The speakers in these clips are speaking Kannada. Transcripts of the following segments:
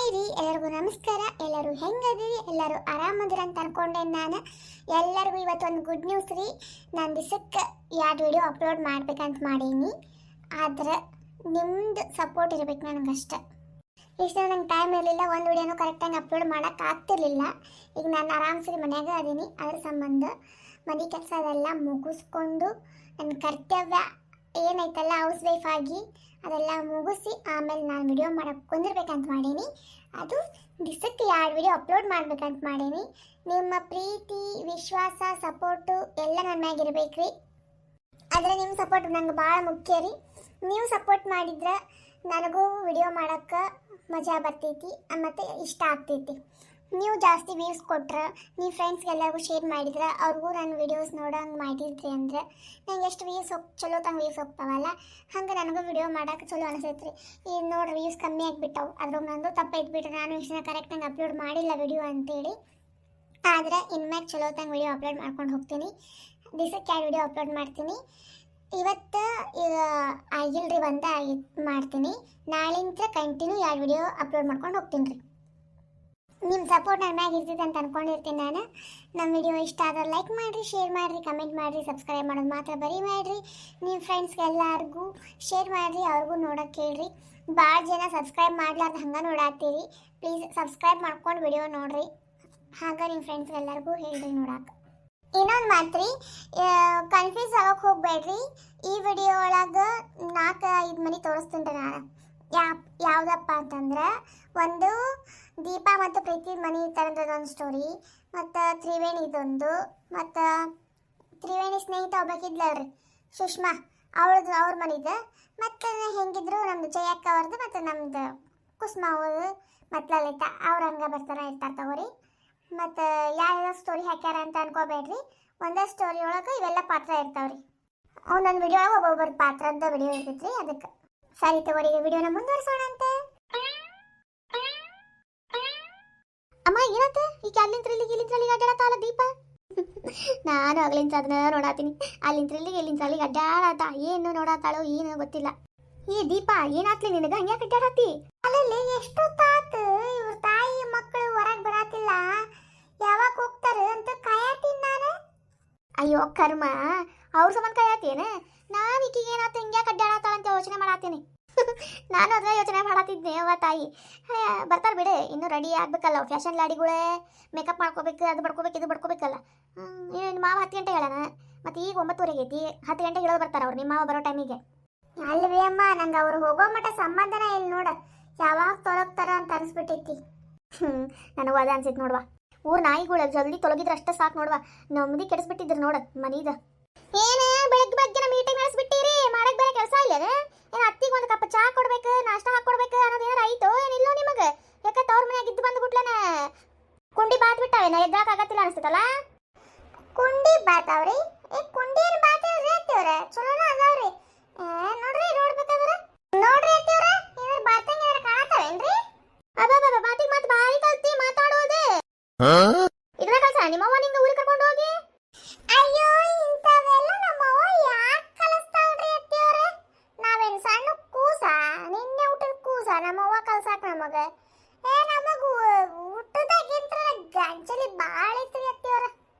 ಹಾಯ್ ರೀ, ಎಲ್ಲರಿಗೂ ನಮಸ್ಕಾರ. ಎಲ್ಲರೂ ಹೆಂಗದಿರಿ? ಎಲ್ಲರೂ ಆರಾಮದಿರ ಅಂತ ಅನ್ಕೊಂಡೆ ನಾನು. ಎಲ್ಲರಿಗೂ ಇವತ್ತೊಂದು ಗುಡ್ ನ್ಯೂಸ್ ರೀ. ನಾನು ದಿವಸಕ್ಕೆ 2 ವಿಡಿಯೋ ಅಪ್ಲೋಡ್ ಮಾಡ್ಬೇಕಂತ ಮಾಡೀನಿ. ಆದ್ರೆ ನಿಮ್ದು ಸಪೋರ್ಟ್ ಇರಬೇಕು ನನಗಷ್ಟೆ. ಇಷ್ಟು ನಂಗೆ ಟೈಮ್ ಇರಲಿಲ್ಲ, ಒಂದು ವಿಡಿಯೋನು ಕರೆಕ್ಟಾಗಿ ಅಪ್ಲೋಡ್ ಮಾಡೋಕೆ ಆಗ್ತಿರ್ಲಿಲ್ಲ. ಈಗ ನಾನು ಆರಾಮ್ಸರಿ ಮನ್ಯಾಗ ಅದೀನಿ. ಅದ್ರ ಸಂಬಂಧ ಮನೆ ಕೆಲಸ ಅದೆಲ್ಲ ಮುಗಿಸ್ಕೊಂಡು ನನ್ನ ಕರ್ತವ್ಯ ಏನೈತಲ್ಲ ಹೌಸ್ ವೈಫ್ ಆಗಿ ಅದೆಲ್ಲ ಮುಗಿಸಿ ಆಮೇಲೆ ನಾನು ವಿಡಿಯೋ ಮಾಡಕ್ಕೆ ಕುಂದಿರ್ಬೇಕಂತ ಮಾಡೀನಿ. ಅದು ದಿವಸಕ್ಕೆ 2 ವಿಡಿಯೋ ಅಪ್ಲೋಡ್ ಮಾಡ್ಬೇಕಂತ ಮಾಡೀನಿ. ನಿಮ್ಮ ಪ್ರೀತಿ, ವಿಶ್ವಾಸ, ಸಪೋರ್ಟು ಎಲ್ಲ ನನ್ನ ಮ್ಯಾಗಿರ್ಬೇಕು ರೀ. ಆದರೆ ನಿಮ್ಮ ಸಪೋರ್ಟ್ ನಂಗೆ ಭಾಳ ಮುಖ್ಯ ರೀ. ನೀವು ಸಪೋರ್ಟ್ ಮಾಡಿದ್ರೆ ನನಗೂ ವಿಡಿಯೋ ಮಾಡೋಕ್ಕೆ ಮಜಾ ಬರ್ತೈತಿ ಮತ್ತು ಇಷ್ಟ ಆಗ್ತೈತಿ. ನೀವು ಜಾಸ್ತಿ ವ್ಯೂಸ್ ಕೊಟ್ರೆ, ನೀವು ಫ್ರೆಂಡ್ಸ್ಗೆಲ್ಲರಿಗೂ ಶೇರ್ ಮಾಡಿದ್ರೆ, ಅವ್ರಿಗೂ ನನ್ನ ವೀಡಿಯೋಸ್ ನೋಡೋಂಗೆ ಮಾಡಿದ್ರಿ ಅಂದ್ರೆ ನಂಗೆ ಎಷ್ಟು ವ್ಯೂಸ್ ಚಲೋ ತಂಗೆ ವ್ಯೂಸ್ ಹೋಗ್ತಾವಲ್ಲ, ಹಂಗೆ ನನಗೂ ವಿಡಿಯೋ ಮಾಡೋಕೆ ಚಲೋ ಅನಿಸೈತೆ ರೀ. ಈಗ ನೋಡ್ರಿ ವ್ಯೂಸ್ ಕಮ್ಮಿ ಆಗಿಬಿಟ್ಟವು. ಅದ್ರಾಗ ನಂದು ತಪ್ಪೈತ್ಬಿಟ್ರೆ ನಾನು ಇಷ್ಟನ್ನ ಕರೆಕ್ಟಾಗಿ ಅಪ್ಲೋಡ್ ಮಾಡಿಲ್ಲ ವಿಡಿಯೋ ಅಂತೇಳಿ. ಆದರೆ ಇನ್ಮ್ಯಾಗ ಚಲೋ ತಂಗೆ ವಿಡಿಯೋ ಅಪ್ಲೋಡ್ ಮಾಡ್ಕೊಂಡು ಹೋಗ್ತೀನಿ. ದಿವಸಕ್ಕೆ 2 ವಿಡಿಯೋ ಅಪ್ಲೋಡ್ ಮಾಡ್ತೀನಿ. ಇವತ್ತು ಈಗ ಆಗಿಲ್ರಿ ಮಾಡ್ತೀನಿ. ನಾಳಿಂದ ಕಂಟಿನ್ಯೂ 2 ವಿಡಿಯೋ ಅಪ್ಲೋಡ್ ಮಾಡ್ಕೊಂಡು ಹೋಗ್ತೀನಿ ರೀ. ನಿಮ್ಮ ಸಪೋರ್ಟ್ ನನ್ನ ಮ್ಯಾಗ ಇರ್ತೈತೆ ಅಂತ ಅನ್ಕೊಂಡಿರ್ತೀನಿ ನಾನು. ನಮ್ಮ ವಿಡಿಯೋ ಇಷ್ಟ ಆದ್ರೆ ಲೈಕ್ ಮಾಡಿರಿ, ಶೇರ್ ಮಾಡಿರಿ, ಕಮೆಂಟ್ ಮಾಡಿರಿ, ಸಬ್ಸ್ಕ್ರೈಬ್ ಮಾಡೋದು ಮಾತ್ರ ಬರೀ ಮಾಡಿರಿ. ನಿಮ್ಮ ಫ್ರೆಂಡ್ಸ್ಗೆ ಎಲ್ಲರಿಗೂ ಶೇರ್ ಮಾಡಿರಿ, ಅವ್ರಿಗೂ ನೋಡೋಕೆ ಹೇಳ್ರಿ. ಭಾಳ ಜನ ಸಬ್ಸ್ಕ್ರೈಬ್ ಮಾಡ್ಲಾರ್ದು ಹಂಗೆ ನೋಡಾತ್ತೀರಿ. ಪ್ಲೀಸ್ ಸಬ್ಸ್ಕ್ರೈಬ್ ಮಾಡ್ಕೊಂಡು ವಿಡಿಯೋ ನೋಡಿರಿ. ಹಾಗೆ ನಿಮ್ಮ ಫ್ರೆಂಡ್ಸ್ಗೆಲ್ಲರಿಗೂ ಹೇಳ್ರಿ ನೋಡಕ್ಕೆ. ಇನ್ನೊಂದು ಮಾತ್ರಿ, ಕನ್ಫ್ಯೂಸ್ ಆಗೋಕೆ ಹೋಗ್ಬೇಡ್ರಿ. ಈ ವಿಡಿಯೋ ಒಳಗೆ 4-5 ಮನೆ ತೋರಿಸ್ತೀನಿ ನಾನು. ಯಾವುದಪ್ಪ ಅಂತಂದ್ರೆ, ಒಂದು ದೀಪಾ ಮತ್ತು ಪ್ರೀತಿ ಮನೆ ಥರದೊಂದು ಸ್ಟೋರಿ, ಮತ್ತು ತ್ರಿವೇಣಿದೊಂದು, ಮತ್ತು ತ್ರಿವೇಣಿ ಸ್ನೇಹಿತ ಒಬ್ಬಾಕಿದ್ಲಲ್ರಿ ಸುಷ್ಮಾ, ಅವ್ರ ಮನಿದು, ಮತ್ತು ಹೆಂಗಿದ್ರು ನಮ್ಮದು ಜಯಕ್ಕ ಅವ್ರದ್ದು, ಮತ್ತು ನಮ್ಮದು ಕುಸುಮಾ ಅವರು ಮತ್ತು ಲಲಿತಾ ಅವ್ರ ಹಂಗೆ ಇರ್ತಾರೆ ತಗೋರಿ. ಮತ್ತು ಯಾವ ಸ್ಟೋರಿ ಹಾಕ್ಯಾರ ಅಂತ ಅನ್ಕೋಬೇಡ್ರಿ. ಒಂದೇ ಸ್ಟೋರಿ ಒಳಗೆ ಇವೆಲ್ಲ ಪಾತ್ರ ಇರ್ತಾವ್ರಿ. ಒಂದೊಂದು ವಿಡಿಯೋ ಒಳಗೆ ಒಬ್ಬೊಬ್ಬರು ಪಾತ್ರದ ವಿಡಿಯೋ ಇರ್ತೈತ್ರಿ. ಅದಕ್ಕೆ ಸರಿ ತಗೋರಿ, ವಿಡಿಯೋನ ಮುಂದುವರಿಸೋಣ ಅಂತೆ. ಅಮ್ಮ ಏನಂತ ಈಗ ಇಲ್ಲಿಂದ್ರಲ್ಲಿ ಅಡ್ಡಾಡತ್ತಾಳ ದೀಪ? ನಾನು ಆಗ್ಲಿಂದ ಅದನ್ನ ನೋಡಾತೀನಿ. ಇಲ್ಲಿಂದ್ರಲ್ಲಿ ಅಡ್ಡಾಡತ್ತ, ಏನು ನೋಡತ್ತಾಳೋ ಏನು ಗೊತ್ತಿಲ್ಲ. ಈ ದೀಪ ಏನಾತ್ಲಿ ನಿನಗ ಹಂಗ್ಯಾಕೆ ಅಡ್ಡಾಡತ್ತಿ? ಅಲ್ಲಿ ಎಷ್ಟು ತಾತು ಇವ್ರ ತಾಯಿ ಮಕ್ಕಳು ಹೊರಗೆ ಬರಾತಿಲ್ಲ, ಯಾವಾಗ ಹೋಗ್ತಾರೆ ಅಂತ ಕಾಯತೀನಿ ನಾನು. ಅಯ್ಯೋ ಕರ್ಮ, ಅವ್ರ ಸಂಬಂಧ ಕಾಯತ್ತೇನ? ನಾನು ಈಕಿಗೆ ಏನಾತ ಹಿಂಗ್ಯಾಕೆ ಅಡ್ಡಾಡತ್ತಾಳ ಅಂತ ಯೋಚನೆ ಮಾಡತ್ತೀನಿ. ನಾನು ಅದನ್ನ ಯೋಚನೆ ಮಾಡತ್ತಿದ್ದೆ. ಅವ್ವ ತಾಯಿ ಬರ್ತಾರೆ ಬಿಡು, ಇನ್ನೂ ರೆಡಿ ಆಗ್ಬೇಕಲ್ಲ. ಫ್ಯಾಷನ್ ಲಾಡಿಗಳೇ ಮೇಕಪ್ ಮಾಡ್ಕೋಬೇಕು, ಅದು ಬಡ್ಕೋಬೇಕು, ಇದು ಬಡ್ಕೋಬೇಕಲ್ಲ. ನಿಮ್ಮ ಮಾವ 10 ಗಂಟೆ ಹೇಳೋಣ, ಮತ್ತು ಈಗ 9:30 ಐತಿ. 10 ಗಂಟೆಗೆ ಹೇಳೋದು ಬರ್ತಾರೆ ಅವ್ರು, ನಿಮ್ಮ ಮಾವ ಬರೋ ಟೈಮಿಗೆ. ಅಲ್ವೇ ಅಮ್ಮ, ನಂಗೆ ಅವ್ರು ಹೋಗೋ ಮಟ್ಟ ಸಂಬಂಧನ ಇಲ್ಲಿ ನೋಡ, ಯಾವಾಗ ತೊಲಗ್ತಾರ ಅಂತ ಅನಿಸ್ಬಿಟ್ಟೈತಿ. ನನಗೂ ಅದ ಅನ್ಸೈತಿ ನೋಡುವ. ಊರ್ ನಾಯಿಗಳು ಜಲ್ದಿ ತೊಲಗಿದ್ರೆ ಅಷ್ಟೇ ಸಾಕು ನೋಡುವ. ನೆಮ್ಮದಿ ಕೆಡಿಸ್ಬಿಟ್ಟಿದ್ರು ನೋಡ ಮನೀದ. ಏನು ಬೆಳಗ್ಗೆ ಮೀಟಿಂಗ್ ನಡೆಸ್ಬಿಟ್ಟಿರಿ? ಮಾಡಕ್ ಬೇರೆ ಕೆಲಸ ಇಲ್ಲ? ಏನು ಅತ್ತಿಗೆ ಒಂದು ಕಪ್ ಚಾ ಕೊಡ್ಬೇಕು, ನಾಷ್ಟ ಹಾಕೊಡ್ಬೇಕು ಅನ್ನೋದು ಏನಾರ ಆಯ್ತು ಏನಿಲ್ಲೋ ನಿಮಗೆ? ಯಾಕೆ ತವ್ರ ಮನ್ಯಾಗ ಇದ್ದು ಬಂದ್ಬಿಟ್ಲನ ಕುಂಡಿ ಬಾತ್ ಬಿಟ್ಟಾವೇನ? ಎದ್ದಾಕ ಆಗತ್ತಿಲ್ಲ ಅನಿಸ್ತೈತಲ್ಲ? ಕುಂಡಿ ಬಾತಾವ್ರಿ? ಕುಂಡಿ ಏನು ಬಾತಾವ್ರಿ ಅತ್ತಿಯವ್ರ? ಚಲೋನ ಅದಾವ್ರಿ. ನೋಡ್ರಿ ನೋಡ್ಬೇಕಾದ್ರೆ ನೋಡ್ರಿ ಅತ್ತಿಯವ್ರ, ಏನಾರ ಬಾತಂಗ ಏನಾರ ಕಾಣತಾವೇನ್ರಿ? ಅಬ್ಬಬ್ಬ, ಬಾತಿಗೆ ಮಾತು ಭಾರಿ ಕಲ್ತಿ ಮಾತಾಡೋದು. ಇದನ್ನ ಕಲ್ಸ ನಿಮ್ಮವ್ವ ನಿಂಗೆ ಊರಿಗೆ ಕರ್ಕೊಂಡು ಹೋಗಿ? ಅಯ್ಯೋ, ಇಂಥವೆಲ್ಲ ನಮ್ಮವ್ವ ಯಾಕೆ ಕಲಿಸ್ತಾಳ್ರಿ ಅತ್ತಿಯವ್ರ? ನಾವೇನು ಸಣ್ಣ ಕೂಸ? ನಿನ್ನೆ ಊಟದ ಕೂಸ ನಮ್ಮವ್ವ ಕಲ್ಸಾಕ ನಮಗೆ? ನಮಗೂ ಊಟದಾಗಿಂತ ಗಂಜಲಿ ಭಾಳ ಐತ್ರಿ ಅತ್ತಿಯವ್ರ.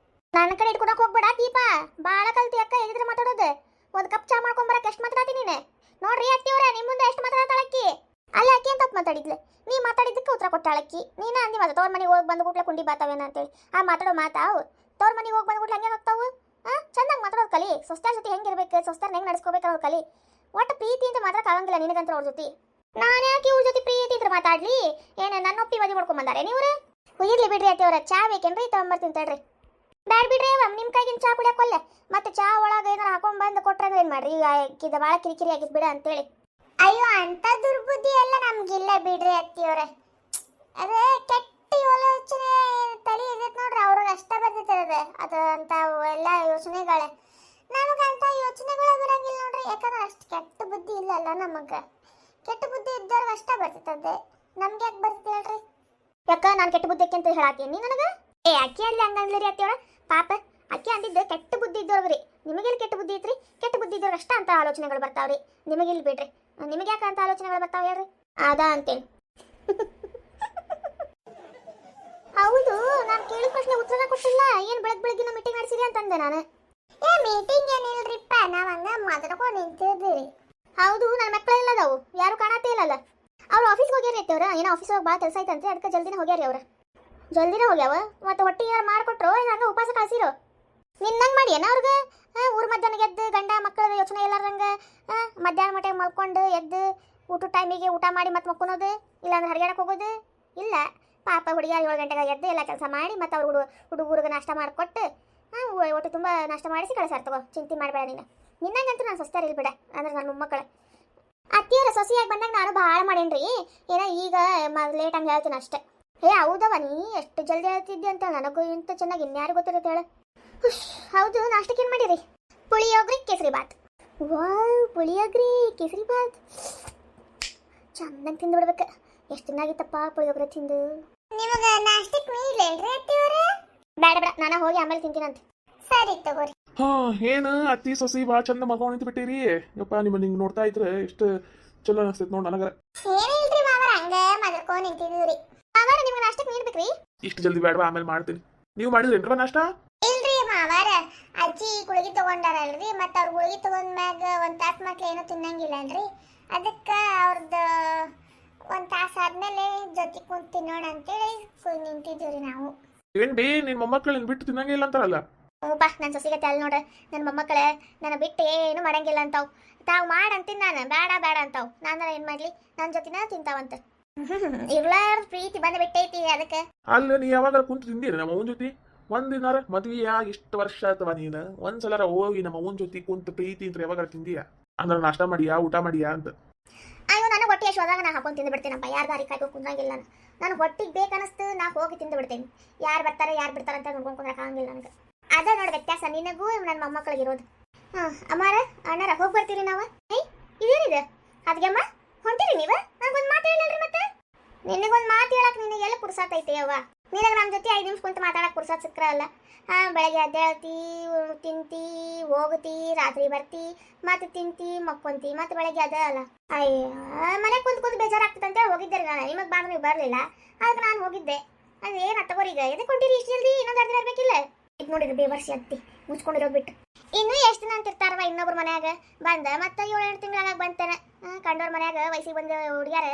ನನ್ನ ಕಡೆ ಇಟ್ಕೊಡಕ್ ಹೋಗ್ಬೇಡ ದೀಪ, ಭಾಳ ಕಲ್ತಿ ಅಕ್ಕ. ಹೇಗಿದ್ರೆ ಮಾತಾಡೋದು? ಒಂದು ಕಪ್ ಚಾ ಮಾಡ್ಕೊಂಬರಕ್ಕೆ ಎಷ್ಟು ಮಾತಾಡ್ತೀನಿ ನೀನೆ? ನೋಡ್ರಿ ಅತ್ತಿಯವ್ರ, ನಿಮ್ಮ ಮುಂದೆ ಎಷ್ಟು ಮಾತಾಡತ್ತಾಳಕ್ಕಿ? ಅಲ್ಲ ಅಕ್ಕಿ ಅಂತ ಮಾತಾಡಿದ್ಲೆ, ನೀ ಮಾತಾಡಿದ್ದಕ್ಕೆ ಉತ್ತರ ಕೊಟ್ಟಾಳಕ್ಕಿ. ನೀನು ಅಂದಿ ಮಾತು ತವ್ರ ಮನೆಗೆ ಹೋಗಿ ಬಂದು ಕೂಟ್ಲೆ ಕುಂಡಿ ಬಾತಾವೇನ ಅಂತೇಳಿ. ಆ ಮಾತಾಡೋ ಮಾತಾವು ತವ್ರ ಮನೆಗೆ ಹೋಗಿ ಬಂದು ಕೂಟ್ಲೆ ಹಂಗೆ ಹೋಗ್ತಾವು? ಚಂದಾಗಿ ಮಾತಾಡೋದು ಕಲಿ. ಸೊಸ್ತಾರ ಜೊತೆ ಹೆಂಗಿರ್ಬೇಕು, ಸೊಸ್ತಾರ ಹೆಂಗೆ ನಡೆಸ್ಕೋಬೇಕು ಅನ್ನೋದು ಕಲಿ. ಒಟ್ಟು ಪ್ರೀತಿ ಅಂತ ಮಾತ್ರ ಆಗಂಗಿಲ್ಲ ನಿನಗಂತ ಅವ್ರ ಜೊತೆ. ನಾನು ಯಾಕೆ ಇವ್ರ ಜೊತೆ ಪ್ರೀತಿ ಇದ್ರೆ ಮಾತಾಡ್ಲಿ? ಏನು ನನ್ನ ಒಪ್ಪಿ ಮದಿ ಮಾಡ್ಕೊಂಬಂದಾರೆ ನೀವ್ರೆ? ಇರ್ಲಿ ಬಿಡ್ರಿ ಅತ್ತಿಯವ್ರ, ಚಾ ಬೇಕೇನ್ರಿ? ತಗೊಂಬರ್ತೀನಿ ತಡ್ರಿ. ಬ್ಯಾಡ್ ಬಿಡ್ರಿ ನಿಮ್ಮ ಕೈಗಿನ ಚಾ ಕುಡಿಯೋಕೊಲ್ಲೆ. ಮತ್ತೆ ಚಾ ಒಳಗೆ ಏನಾರ ಹಾಕೊಂಡ್ ಬಂದು ಕೊಟ್ರೆ ಅಂದ್ರೆ ಏನು ಮಾಡ್ರಿ? ಈಗ ಭಾಳ ಕಿರಿಕಿರಿ ಆಗಿದ್ ಬಿಡ ಅಂತೇಳಿ. ಅಯ್ಯೋ, ಅಂತ ದುರ್ಬುದ್ಧಿ ಎಲ್ಲ ನಮ್ಗಿಲ್ಲ ಬಿಡ್ರಿ ಅತ್ತಿಯವ್ರೆ. ಅದೇ ಕೆಟ್ಟ ಯೋಚನೆ ತಲೆ ಇರ್ತೈತೆ ನೋಡ್ರಿ, ಅವ್ರಿಗೆ ಅಷ್ಟ ಬರ್ತೈತೆ ಅದು ಅಂತ ಎಲ್ಲ ಯೋಚನೆಗಳೇ. ನಮಗಂತ ಯೋಚನೆಗಳೇ ಬರಂಗಿಲ್ಲ ನೋಡ್ರಿ, ಯಾಕಂದ್ರೆ ಅಷ್ಟು ಕೆಟ್ಟ ಬುದ್ಧಿ ಇಲ್ಲಲ್ಲ ನಮಗೆ. ಕೆಟ್ಟ ಬುದ್ಧಿ ಇದ್ದವ್ರಿಗೆ ಅಷ್ಟ ಬರ್ತೈತದೆ, ನಮ್ಗೆ ಯಾಕೆ ಬರ್ತೈತೆ ಹೇಳ್ರಿ? ಯಾಕ ನಾನು ಕೆಟ್ಟ ಬುದ್ಧಿ ಅಂತ ಹೇಳಾತೀನಿ ನನಗೆ? ಅಕ್ಕಿ ಅಂದ್ಲಿ ಹಂಗಂದ್ಲಿ ರೀ ಅತ್ತಿಯವ್ರ. ಪಾಪ ಅಕ್ಕಿ ಅಂದಿದ್ದು ಕೆಟ್ಟ ಬುದ್ಧಿ ಇದ್ದವ್ರಿ. ನಿಮಗೆಲ್ಲಿ ಕೆಟ್ಟ ಬುದ್ಧಿ ಐತ್ರಿ? ಕೆಟ್ಟ ಬುದ್ಧಿ ಇದ್ದವ್ರು ಅಷ್ಟ ಅಂತ ಆಲೋಚನೆಗಳು ಬರ್ತಾವ್ರಿ. ನಿಮಗಿಲ್ಲಿ ಬಿಡ್ರಿ, ನಿಮಗೆ ಯಾಕೆ ಅಂತ ಆಲೋಚನೆಗಳು ಬರ್ತಾವ ಹೇಳ್ರಿ? ಅದ ಅಂತೇಳಿ ಕೇಳಿದ ಪ್ರಶ್ನೆ ಉತ್ತರ ಕೊಟ್ಟಿಲ್ಲ. ಏನು ಬೆಳಗ್ಗಿನ ಮೀಟಿಂಗ್ ನಡೆಸಿರಿ ಅಂತಂದೆ ನಾನು. ಮೀಟಿಂಗ್ ಏನಿಲ್ರಿಪ್ಪ, ನಾವು ಹಂಗ ಮಾತಾಡ್ಕೊಂಡು ನಿಂತಿದ್ದೀವಿ. ಹೌದು, ನನ್ನ ಮಕ್ಕಳೆಲ್ಲ ಅದಾವು, ಯಾರು ಕಾಣತ್ತೇ ಇಲ್ಲಲ್ಲ. ಅವ್ರು ಆಫೀಸ್ಗೆ ಹೋಗ್ಯಾರ ಐತೆ. ಅವ್ರ ಏನೋ ಆಫೀಸ್ ಹೋಗಿ ಭಾಳ ಕೆಲಸ ಐತಂತೆ, ಅದಕ್ಕೆ ಜಲ್ದಿನೇ ಹೋಗ್ಯಾರಿ ಅವ್ರು. ಜಲ್ದಿನೇ ಹೋಗ್ಯಾವ. ಮತ್ತು ಹೊಟ್ಟೆ ಯಾರು ಮಾಡಿಕೊಟ್ರು ಏನು ಹಂಗೆ ಉಪವಾಸ ಕಳಿಸಿರೋ ನಿನ್ನಂಗೆ ಮಾಡಿ ಏನ ಅವ್ರಿಗೆ? ಊರು ಮಧ್ಯಾಹ್ನ ಎದ್ದು ಗಂಡ ಮಕ್ಕಳ ಯೋಚನೆ ಎಲ್ಲಾರಂಗೆ ಮಧ್ಯಾಹ್ನ ಮಟ್ಟಿಗೆ ಮಲ್ಕೊಂಡು ಎದ್ದು ಊಟದ ಟೈಮಿಗೆ ಊಟ ಮಾಡಿ ಮತ್ತೆ ಮಕ್ಕೊಳೋದು, ಇಲ್ಲಾಂದ್ರೆ ಹರಿಯಾಡಕ್ಕೆ ಹೋಗೋದು ಇಲ್ಲ. ಪಾಪ ಹುಡುಗ 7 ಗಂಟೆಗೆ ಎದ್ದು ಎಲ್ಲ ಕೆಲಸ ಮಾಡಿ ಮತ್ತು ಅವ್ರು ಹುಡುಗರಿಗೆ ನಾಷ್ಟ ಮಾಡಿಕೊಟ್ಟು ಒಟ್ಟು ತುಂಬ ನಾಷ್ಟ ಮಾಡಿಸಿ ಕಳಿಸಾರ. ತಗೋ, ಚಿಂತೆ ಮಾಡಬೇಡ ನೀನು. ನಿನ್ನಂಗಂತೂ ನಾನು ಸೊಸ್ತಾರ ಇಲ್ಲ ಬಿಡ, ಅಂದ್ರೆ ನನ್ನ ಮೊಮ್ಮಕ್ಕಳು. ಅತ್ತಿಯರ ಸೊಸೆಯಾಗಿ ಬಂದಾಗ ನಾನು ಭಾಳ ಮಾಡೇನ್ರಿ. ಏನೋ ಈಗ ಲೇಟ್ ಹಂಗೆ ಹೇಳ್ತೀನಿ ಅಷ್ಟೇ. ಹೌದವ, ನೀ ಎಷ್ಟು ಜಲ್ದಿ ಹೇಳ್ತಿದ್ದೆ ಅಂತ ನನಗೂ ಇಂಥ ಚೆನ್ನಾಗಿ ಇನ್ಯಾರು ಗೊತ್ತಿರುತ್ತೆ ಹೇಳು. ಹೌದು, ನಾಷ್ಟಕ್ಕೆ ಏನು ಮಾಡಿರಿ? ಪುಳಿಯೋಗ್ರಿ ಕೇಸರಿ ಬಾತ್. ವಾವ್, ಪುಳಿಯೋಗ್ರಿ ಕೇಸರಿ ಬಾತ್ ಚಂದಂಗೆ ತಿಂದು ಬಿಡ್ಬೇಕು. ಎಷ್ಟು ಚೆನ್ನಾಗಿತ್ತಪ್ಪ ಪುಳಿಯೋಗ್ರೆ ತಿಂದು. ನಿಮಗೆ ನಾಷ್ಟಕ್ಕೆ ಮೀಲೇನ್ರಿ ಅತ್ತಿಯವರೇ? ಬೇಡ ಬೇಡ, ನಾನು ಹೋಗಿ ಆಮೇಲೆ ತಿಂತೀನಂತೆ. ಸರಿ ತಗೋರಿ. ಏನು ಅತ್ತಿ ಸೊಸಿ ಭಾಳ ಚಂದ ಮಗ ನಿಂತು ಬಿಟ್ಟಿರಿ. ಯಪ್ಪ ನಿಮ್ಮ ನಿಂಗೆ ನೋಡ್ತಾ ಇದ್ರೆ ಎಷ್ಟು ಚಲೋ ಅನಿಸ್ತೈತೆ ನೋಡಿ ನನಗರ. ಏನಿಲ್ರಿ ಮಾವರ, ಹಂಗೆ ಮದರ್ಕೊಂಡು ನಿಂತಿದ್ದೀರಿ. ಮಾವರ, ನಿಮ್ಗೆ ನಾಷ್ಟಕ್ಕೆ ನೀಡ್ಬೇಕ್ರಿ? ಇಷ್ಟು ಜಲ್ದಿ ಬೇಡವಾ, ಆಮೇಲೆ ಮಾಡ್ತೀನಿ. ನೀವು ಮಾಡಿದ್ರೇನ್ರ ನಾಷ್ಟ? ಇಲ್ರಿ ಮಾವರ, ಅಜ್ಜಿ ಗುಳಿಗೆ ತಗೊಂಡಾರಲ್ರಿ, ಮತ್ತು ಅವ್ರ ಗುಳಿಗೆ ತಗೊಂಡ್ಮ್ಯಾಗ ಒಂದು ತಾಸು ಮಕ್ಳು ಏನೂ ತಿನ್ನಂಗಿಲ್ಲ ಅಲ್ರಿ, ಅದಕ್ಕೆ ಅವ್ರದ್ದು ಒಂದು ತಾಸು ಆದ್ಮೇಲೆ ಜೊತೆ ಕುಂತು ತಿನ್ನೋಣ ಅಂತೇಳಿ ನಿಂತಿದ್ದೀವಿ ನಾವು. ಏನ್ ಬೇ ನಿನ್ ಮೊಮ್ಮಕ್ಕಳನ್ನ ಬಿಟ್ಟು ತಿನ್ನಂಗಿಲ್ಲ ಅಂತಾರಲ್ಲ? ಹ್ಞೂಪ್ಪ, ನನ್ನ ಸೊಸಿಗೆ ತಲೆ ನೋಡ್ರಿ, ನನ್ನ ಮೊಮ್ಮಕ್ಕಳೇ ನನ್ನ ಬಿಟ್ಟು ಏನು ಮಾಡಂಗಿಲ್ಲ ಅಂತಾವ್. ತಾವು ಮಾಡಂತೀನಿ ನಾನು, ಬೇಡ ಬೇಡ ಅಂತಾವ್. ನಾನು ಏನು ಮಾಡಲಿ, ನನ್ನ ಜೊತೆನ ತಿಂತಾವಂತ. ಇರ್ಲಾರ ಪ್ರೀತಿ ಬಂದು ಬಿಟ್ಟೈತಿ ಅದಕ್ಕೆ. ಅಲ್ಲ, ನೀ ಯಾವಾಗ ಕುಂತು ತಿಂದೀರಿ ನಮ್ಮ ಅವನ ಜೊತೆ? ಒಂದಿನಾರ ಮದ್ವೆಯಾಗಿ ಇಷ್ಟು ವರ್ಷ ಆತವ ನೀನು ಒಂದ್ಸಲ ಹೋಗಿ ನಮ್ಮ ಅವನ ಜೊತೆ ಕುಂತು ಪ್ರೀತಿ ಅಂತ ಯಾವಾಗ ತಿಂದೀಯ? ಅಂದ್ರೆ ನಾಷ್ಟ ಮಾಡಿಯಾ, ಊಟ ಮಾಡಿಯಾ ಅಂತ? ಅಯ್ಯೋ, ನನಗೆ ಹೊಟ್ಟೆ ಹೋದಾಗ ನಾ ಹಾಕೊಂಡು ತಿಂದು ಬಿಡ್ತೇನಪ್ಪ. ಯಾರು ದಾರಿ ಕಾಯ್ಕೊಂಡು ಕುಂದ್ರಂಗಿಲ್ಲ ನಾನು. ನಾನು ಹೊಟ್ಟಿಗೆ ಬೇಕನ್ನಿಸ್ತು, ನಾ ಹೋಗಿ ತಿಂದು ಬಿಡ್ತೇನೆ. ಯಾರು ಬರ್ತಾರೆ ಯಾರು ಬಿಡ್ತಾರೆ ಅಂತ ನೋಡ್ಕೊಂಡು ಕುಂದ್ರಕ್ಕೆ ಆಗಂಗಿಲ್ಲ ನನಗೆ. ಅದ ನೋಡಿ ವ್ಯತ್ಯಾಸ ನಿನಗೂ ನನ್ನ ಮೊಮ್ಮಕ್ಕಳಿಗೆ ಇರೋದು. ಅಮ್ಮಾರ ಅಣ್ಣಾರ ಹೋಗಿ ಬರ್ತೀರಿ ನಾವು. ಇದೇನಿದೆ ಅದ್ಗೆಮ್ಮ ಹೊಂಟಿರಿ ನೀವು? ನನಗೊಂದು ಮಾತು ಹೇಳಲ್ರಿ ಮತ್ತೆ. ನಿನಗೊಂದು ಮಾತು ಹೇಳಕ್ಕೆ ನಿನಗೆ ಎಲ್ಲ ಪುರ್ಸಾತೈತೆ ಅವ್ವ. ನಿನಗೆ ನಮ್ಮ ಜೊತೆ 5 ನಿಮಿಷ ಕುಂತು ಮಾತಾಡಕ್ಕೆ ಪುರ್ಸಾತ್ ಸಿಕ್ಕರಲ್ಲ. ಬೆಳಗ್ಗೆ ಎದ್ದೇಳ್ತಿ, ತಿಂತಿ, ಹೋಗ್ತಿ, ರಾತ್ರಿ ಬರ್ತಿ, ಮತ್ತೆ ತಿಂತಿ, ಮಕ್ಕೊಂತಿ, ಮತ್ತೆ ಬೆಳಗ್ಗೆ ಅದ ಅಲ್ಲ. ಅಯ್ಯೋ, ಮನೆಗೆ ಕುಂತು ಬೇಜಾರಾಗ್ತದಂತೆ ಹೋಗಿದ್ದೆ ನಾನು. ನಿಮಗೆ ಬಾಂಧ ನೀವು ಬರಲಿಲ್ಲ, ಅದಕ್ಕೆ ನಾನು ಹೋಗಿದ್ದೆ. ಅದು ಏನು ತಗೋರಿ, ಈಗ ಎದಕ್ಕೆ ಕೊಂಡಿರಿ ಇಷ್ಟು ಜಲ್ದಿ? ಇನ್ನೊಂದು 2 ದಿನ ಇರಬೇಕಿಲ್ಲ? ಇದು ನೋಡಿದ್ರೆ ಬೇವರ್ಸಿ ಅತ್ತಿ ಮುಚ್ಕೊಂಡಿರೋದು ಬಿಟ್ಟು. ಇನ್ನೂ ಎಷ್ಟು ದಿನ ಅಂತಿರ್ತಾರವ ಇನ್ನೊಬ್ರು ಮನ್ಯಾಗ ಬಂದ. ಮತ್ತೆ 7-8 ತಿಂಗಳಾಗ ಬಂತೇನೆ. ಕಂಡೋರ್ ಮನ್ಯಾಗ ವಯಸ್ಸಿಗೆ ಬಂದ ಹುಡುಗ್ಯಾರ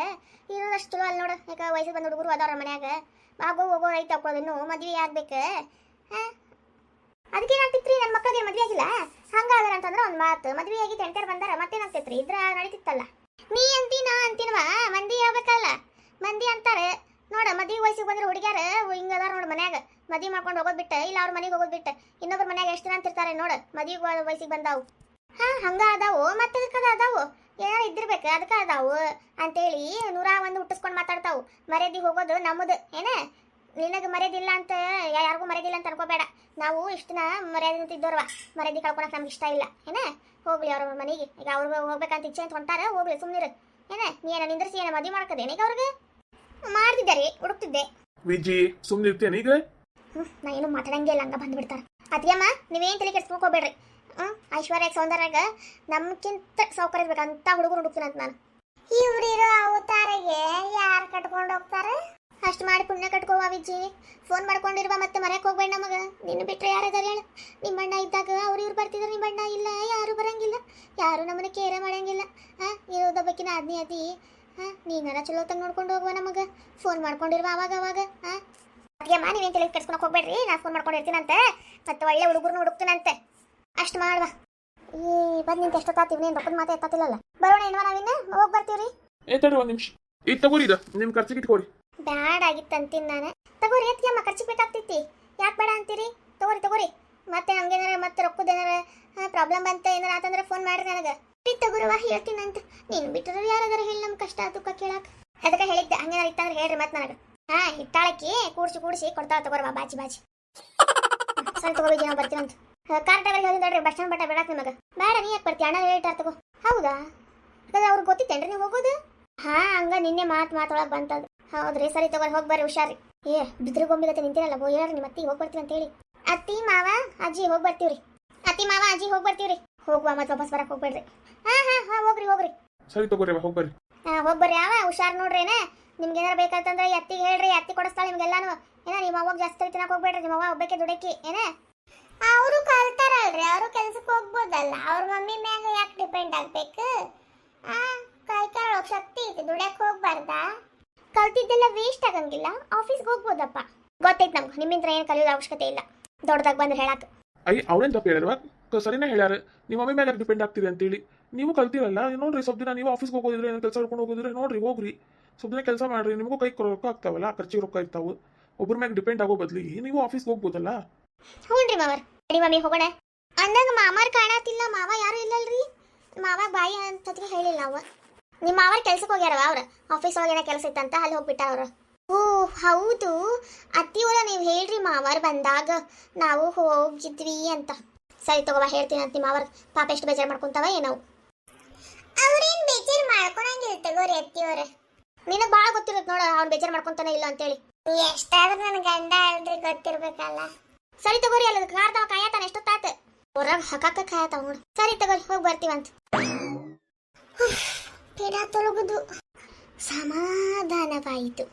ಇರೋದಷ್ಟು ಚಲೋ ಅಲ್ಲಿ ನೋಡು. ಯಾಕೆ ವಯಸ್ಸಿಗೆ ಬಂದ ಹುಡುಗರು ಅದಾವ್ರ ಮನ್ಯಾಗ. ಆಗೋ ಹೋಗೋ ಐತೆ ಹಾಕೊಳ್ಳೋದಿನ್ನು ಮದುವೆ ಆಗ್ಬೇಕು. ಅದಕ್ಕೇನಾಗ್ತಿತ್ರಿ, ನನ್ನ ಮಕ್ಕಳಿಗೆ ಮದುವೆ ಆಗಿಲ್ಲ ಹಂಗಾದ್ರ ಅಂತಂದ್ರೆ ಒಂದು ಮಾತು. ಮದುವೆ ಆಗಿ ತೆಂಟರ್ ಬಂದಾರ ಮತ್ತೇನಾಗ್ತೈತ್ರಿ? ಇದ್ರ ನಡೀತಿತ್ತಲ್ಲ. ನೀ ಅಂತೀ ನಾ ಅಂತೀನವ, ಮಂದಿ ಹೇಳ್ಬೇಕಲ್ಲ. ಮಂದಿ ಅಂತಾರೆ ನೋಡ, ಮದುವೆ ವಯಸ್ಸಿಗೆ ಬಂದ್ರೆ ಹುಡುಗ್ಯಾರ ಹಿಂಗದಾರ ನೋಡು ಮನ್ಯಾಗ. ಮದುವೆ ಮಾಡ್ಕೊಂಡು ಹೋಗೋದು ಬಿಟ್ಟು, ಇಲ್ಲ ಅವ್ರ ಮನೆಗೆ ಹೋಗೋದು ಬಿಟ್ಟು ಇನ್ನೊಬ್ರ ಮನ್ಯಾಗ ಎಷ್ಟು ದಿನ ಅಂತಿರ್ತಾರೆ ನೋಡು. ಮದುವೆ ವಯಸ್ಸಿಗೆ ಬಂದಾವು ಹಂಗ ಅದಾವು. ಮತ್ತೆ ಅದಕ್ಕೆ ಅದಾವು ಏನಾರು ಇದ್ದಿರ್ಬೇಕು, ಅದಕ್ಕೆ ಅದಾವು ಅಂತೇಳಿ 101 ಹುಟ್ಟಿಸ್ಕೊಂಡು ಮಾತಾಡ್ತಾವು. ಮರ್ಯಾದಿಗೆ ಹೋಗೋದು ನಮ್ಮದು ಏನೇ. ನಿನಗೆ ಮರ್ಯಾದಿಲ್ಲ ಅಂತ ಯಾರಿಗೂ ಮರ್ಯಾದಿಲ್ಲ ಅಂತ ಅನ್ಕೋಬೇಡ. ನಾವು ಇಷ್ಟು ದಿನ ಮರ್ಯಾದೆ ನಿಂತಿದ್ದೋರ್ವ, ಮರ್ಯಾದೆ ಕಳ್ಕೊಳಕ್ಕೆ ನಮ್ಗೆ ಇಷ್ಟ ಇಲ್ಲ ಏನೇ. ಹೋಗ್ಲಿ ಅವ್ರ ಮನೆಗೆ. ಈಗ ಅವ್ರಿಗೆ ಹೋಗ್ಬೇಕಂತ ಇಚ್ಛೆ ಅಂತ ಹೊಂಟಾರ, ಹೋಗ್ಲಿ ಸುಮ್ಮನಿರು ಏನೇ. ನೀ ಏನೋ ನಿಂದ್ರಿಸಿ ಏನೋ ಮದುವೆ ಮಾಡ್ಕೋದೇನೀಗ ಅವ್ರಿಗೆ? ಮಾಡ್ತಿದ್ದಾರೆ, ಹುಡುಕ್ತಿದ್ದೆ. ವಿಜಿ ಸುಮ್ಮನೆ ಇರ್ತೇನೆ ಈಗ? ನಾ ಏನು ಮಾತಾಡಂಗಿಲ್ಲ, ಹಂಗ ಬಂದ್ಬಿಡ್ತಾರೆ. ಅದ್ಯಮ್ಮ ನೀವೇನು ತಲೆ ಕೆಡ್ಸ್ಕೋಬೇಡ್ರಿ. ಐಶ್ವರ್ಯ ಸೌಂದರ್ಯಾಗ ನಮ್ಗಿಂತ ಸೌಕರ್ಯ ಇರ್ಬೇಕಂತ ಹುಡುಗರು ಹುಡುಕ್ತೀನಂತ ನಾನು. ಇವ್ರಿರೋ ಅವತಾರಿಗೆ ಯಾರು ಕಟ್ಕೊಂಡು ಹೋಗ್ತಾರೆ? ಅಷ್ಟು ಮಾಡಿ ಪುಣ್ಯ ಕಟ್ಕೋವ ವಿಜಿ. ಫೋನ್ ಮಾಡ್ಕೊಂಡಿರುವ ಮತ್ತೆ ಮರ್ಯಾಕೆ ಹೋಗ್ಬೇಡ ನಮಗೆ. ನಿನ್ನ ಬಿಟ್ಟರೆ ಯಾರದಾರ ಹೇಳ? ನಿಮ್ಮಣ್ಣ ಇದ್ದಾಗ ಅವ್ರು ಇವ್ರು ಬರ್ತಿದ್ರು, ನಿಮ್ಮಣ್ಣ ಇಲ್ಲ, ಯಾರು ಬರಂಗಿಲ್ಲ, ಯಾರು ನಮ್ಮನ್ನ ಕೇರ ಮಾಡಂಗಿಲ್ಲ. ಇರೋದೊಬ್ಬಕಿನ ಅದ್ನಿ ಅದಿ. ನೀನಾರ ಚಲೋ ತಂಗ ನೋಡ್ಕೊಂಡು ಹೋಗುವ ನಮಗೆ. ಫೋನ್ ಮಾಡ್ಕೊಂಡಿರುವ ಅವಾಗ ಅವಾಗ. ಅದ್ಯಮ್ಮ ನೀವೇನು ತಲೆ ಕೆಡ್ಸ್ಕೊಳಕ್ ಹೋಗ್ಬೇಡ್ರಿ. ನಾನು ಫೋನ್ ಮಾಡ್ಕೊಂಡಿರ್ತೀನಂತೆ, ಮತ್ತೆ ಒಳ್ಳೆ ಹುಡುಗರ್ನು ಹುಡುಕ್ತೀನಂತೆ. ಅಷ್ಟು ಮಾಡುವ. ಬಂದು ನಿಂತ ಎಷ್ಟೊತ್ತಾತೀವಿ, ನೀನು ರೊಕ್ಕದ ಮಾತು ಎತ್ತತ್ತಿಲ್ಲಲ್ಲ. ಬರೋಣ ಏನ್ವ, ನಾವಿನ್ನ ಹೋಗಿ ಬರ್ತೀವ್ರಿ. ತಡಿ ಒಂದು ನಿಮಿಷ. ಇದು ತಗೋರಿ, ಇದು ನಿಮ್ಮ ಖರ್ಚಿಗೆ ಇಟ್ಕೋರಿ. ಬ್ಯಾಡ ಆಗಿತ್ತು ಅಂತೀನಿ ನಾನು. ತಗೋರಿ ಅತ್ತಿಯಮ್ಮ, ಖರ್ಚಿಗೆ ಬೇಕಾಗ್ತೈತಿ. ಯಾಕೆ ಬೇಡ ಅಂತೀರಿ? ತಗೋರಿ. ಮತ್ತೆ ಹಂಗೇನಾರ ಮತ್ತೆ ರೊಕ್ಕದ ಏನಾರ ಪ್ರಾಬ್ಲಮ್ ಬಂತ ಏನಾರ ಆತಂದ್ರೆ ಫೋನ್ ಮಾಡ್ರಿ ನನಗೆ. ತಗೋರವ ಹೇಳ್ತೀನಂತ. ನೀನು ಬಿಟ್ಟರೆ ಯಾರಾದಾರ ಹೇಳಿ ನಮ್ಮ ಕಷ್ಟ ದುಃಖ ಕೇಳಕ್ಕೆ. ಅದಕ್ಕೆ ಹೇಳಿದ್ದೆ, ಹಂಗೇನಾರ ಇತ್ತಂದ್ರೆ ಹೇಳ್ರಿ ಮತ್ತೆ ನನಗೆ. ಇಟ್ಟಾಳಕ್ಕಿ ಕೂಡಿಸಿ ಕೊಡ್ತಾಳ. ತಗೋರವ ಬಾಜಿ ಸರಿ ತಗೋ ವಿಜಿ, ನಾವು ಬರ್ತೀನಂತ. ಕಾರ್ ಡ್ರೈವರ್ಗೆ ಹೇಳಿದ್ರಿ ಬಸ್ ಸ್ಟ್ಯಾಂಡ್ ಬಟ್ಟ ಬೇಡಕ್ಕೆ ನಿಮಗೆ. ಬೇಡ, ನೀ ಯಾಕೆ ಬರ್ತೀಯ? ಅಣ್ಣ ಹೇಳ್ತಾರ ತಗೋ. ಹೌದಾ? ಯಾಕಂದ್ರೆ ಅವ್ರಿಗೆ ಗೊತ್ತಿತ್ತೇನ್ರಿ ನೀವು ಹೋಗೋದು? ಹಂಗ ನಿನ್ನೆ ಮಾತೊಳಗೆ ಬಂತದು. ಹೌದ್ರಿ, ಸರಿ ತಗೋ, ಹೋಗಿ ಬರ್ರಿ, ಹುಷಾರಿ. ಬಿದ್ರಿಗೊಂಬಿಗತ್ತೆ ನಿಂತಿರಲ್ಲ, ಹೇಳ್ರಿ ನಿಮ್ಮ ಅತ್ತಿಗೆ ಹೋಗಿ ಬರ್ತೀವಿ ಅಂತ ಹೇಳಿ. ಅತ್ತಿ ಮಾವ ಅಜ್ಜಿ ಹೋಗಿ ಬರ್ತೀವ್ರಿ. ಅತ್ತಿ ಮಾವ ಅಜ್ಜಿ ಹೋಗಿ ಬರ್ತೀವ್ರಿ. ಹೋಗುವ ಮತ್ತೆ ವಾಪಸ್ ಬರಕ್ಕೆ ಹೋಗ್ಬೇಡ್ರಿ. ಹೋಗ್ರಿ. ಸರಿ ತಗೋರಿ, ಹೋಗಿ ಬರ್ರಿ. ಹೋಗಿ ಬರ್ರಿ. ಹುಷಾರ್ ನೋಡ್ರೇನೆ. ನಿಮ್ಗೆ ಏನಾರ ಬೇಕಂತಂದ್ರೆ ಅತ್ತಿಗೆ ಹೇಳ್ರಿ, ಅತ್ತಿ ಕೊಡಿಸ್ತಾಳೆ ನಿಮ್ಗೆಲ್ಲಾನು. ಏನ ನಿಮ್ಮ ಅವಾಗ ಜಾಸ್ತಿ ತಲೆ ತಿನ್ನಕ್ ಹೋಗ್ಬೇಡ್ರಿ, ನಿಮ್ಮ ಅವ್ವ ಒಬ್ಬಕ್ಕೆ ದುಡಕಿ ಏನ. ಅವರು ಕಲ್ತಾರಲ್ರಿ, ಅವರು ಕೆಲ್ಸಕ್ಕೆ ಹೋಗ್ಬೋದಲ್ಲ, ಅವ್ರ ಮಮ್ಮಿ ಮ್ಯಾಗ ಯಾಕೆ ಡಿಪೆಂಡ್ ಆಗ್ಬೇಕು? ಕೈಕಾಲ ಶಕ್ತಿ ಐತಿ, ದುಡಕ್ ಹೋಗ್ಬಾರ್ದಾ? ಕಲ್ತಿದ್ದೆಲ್ಲ ವೇಸ್ಟ್ ಆಗಂಗಿಲ್ಲ, ಆಫೀಸ್ಗೆ ಹೋಗ್ಬೋದಪ್ಪ. ಗೊತ್ತೈತ್ ನಮ್ಗೆ ನಿಮ್ಮಿಂದ ಏನು ಕಲಿಯೋದು ಅವಶ್ಯಕತೆ ಇಲ್ಲ, ದೊಡ್ಡದಾಗ ಬಂದ್ರೆ ಹೇಳಕ್. ಅವ್ರೇನ್ ತಪ್ಪು ಹೇಳ್ಯಾರ, ಸರಿನೇ ಹೇಳ್ಯಾರ. ನಿಮ್ಮ ಮಮ್ಮಿ ಮೇಲೆ ಡಿಪೆಂಡ್ ಆಗ್ತಿದೆ ಅಂತೇಳಿ ನೀವು ಕಲ್ತಿರಲ್ಲ. ನೋಡ್ರಿ ಸ್ವಲ್ಪ ದಿನ ನೀವು ಆಫೀಸ್ಗೆ ಹೋಗೋದಿದ್ರೆ, ಏನು ಕೆಲಸ ಮಾಡ್ಕೊಂಡು ಹೋಗೋದಿದ್ರೆ ನೋಡ್ರಿ, ಹೋಗ್ರಿ ಸ್ವಲ್ಪ ದಿನ ಕೆಲಸ ಮಾಡ್ರಿ, ನಿಮಗೂ ಕೈ ರೊಕ್ಕ ಆಗ್ತಾವಲ್ಲ, ಖರ್ಚಿಗೆ ರೊಕ್ಕ ಇರ್ತಾವೆ. ಒಬ್ಬರ ಮ್ಯಾಗ ಡಿಪೆಂಡ್ ಆಗೋ ಬದ್ಲಿಗೆ ನೀವು ಆಫೀಸ್ಗೆ ಹೋಗ್ಬೋದಲ್ಲ. ಹ್ಞೂನ್ರಿ ಮಾವರ್, ನಡಿ ಮಮ್ಮಿ ಹೋಗೋಣ. ಅಂದಾಗ ಮಾಮಾರ್ ಕಾಣತಿಲ್ಲ, ಮಾವ ಯಾರು ಇಲ್ಲಲ್ರಿ. ಮಾವ ಬಾಯಿ ಅಂತದ್ಗೆ ಹೇಳಿಲ್ಲ ನಾವು. ನಿಮ್ಮ ಮಾವರ್ ಕೆಲ್ಸಕ್ಕೆ ಹೋಗ್ಯಾರವ, ಅವ್ರ ಆಫೀಸ್ ಒಳಗೆ ಏನೋ ಕೆಲಸ ಇತ್ತಂತ ಅಲ್ಲಿ ಹೋಗ್ಬಿಟ್ಟ ಅವ್ರು. ಓ ಹೌದು ಅತ್ತಿಯವರ, ನೀವು ಹೇಳ್ರಿ ಮಾವಾರ್ ಬಂದಾಗ ನಾವು ಹೋಗಿದ್ವಿ ಅಂತ. ಸರಿ ತಗೋವಾ, ಹೇಳ್ತೀನಿ ಅಂತ. ನಿಮ್ಮ ಮಾವರ್ ಪಾಪ ಎಷ್ಟು ಬೇಜಾರು ಮಾಡ್ಕೊಂತಾವ ಏನೋ. ಅವ್ರೇನ್ ಬೇಜಾರು ಮಾಡ್ಕೊಳಂಗಿಲ್ಲ ತಗೋರಿ ಅತ್ತಿಯವರ. ನಿನಗೆ ಭಾಳ ಗೊತ್ತಿರುತ್ತೆ ನೋಡ, ಅವ್ನು ಬೇಜಾರು ಮಾಡ್ಕೊಂತಾನೆ ಇಲ್ಲ ಅಂತೇಳಿ. ಎಷ್ಟಾದ್ರೂ ನನ್ನ ಗಂಡ ಅಲ್ರಿ, ಗೊತ್ತಿರ್ಬೇಕಲ್ಲ. ಸರಿ ತಗೋರಿ, ಅಲ್ಲ ಕಾರ್ದವ ಕಾಯತಾನ ಎಷ್ಟೊತ್ತಾತ, ಹೊರಗೆ ಹಕಾಕ ಕಾಯತಾವ ನೋಡು. ಸರಿ ತಗೋರಿ, ಹೋಗಿ ಬರ್ತೀವಂತ. ಪೇಡ ತೊಲಗುದು ಸಮಾಧಾನವಾಯಿತು.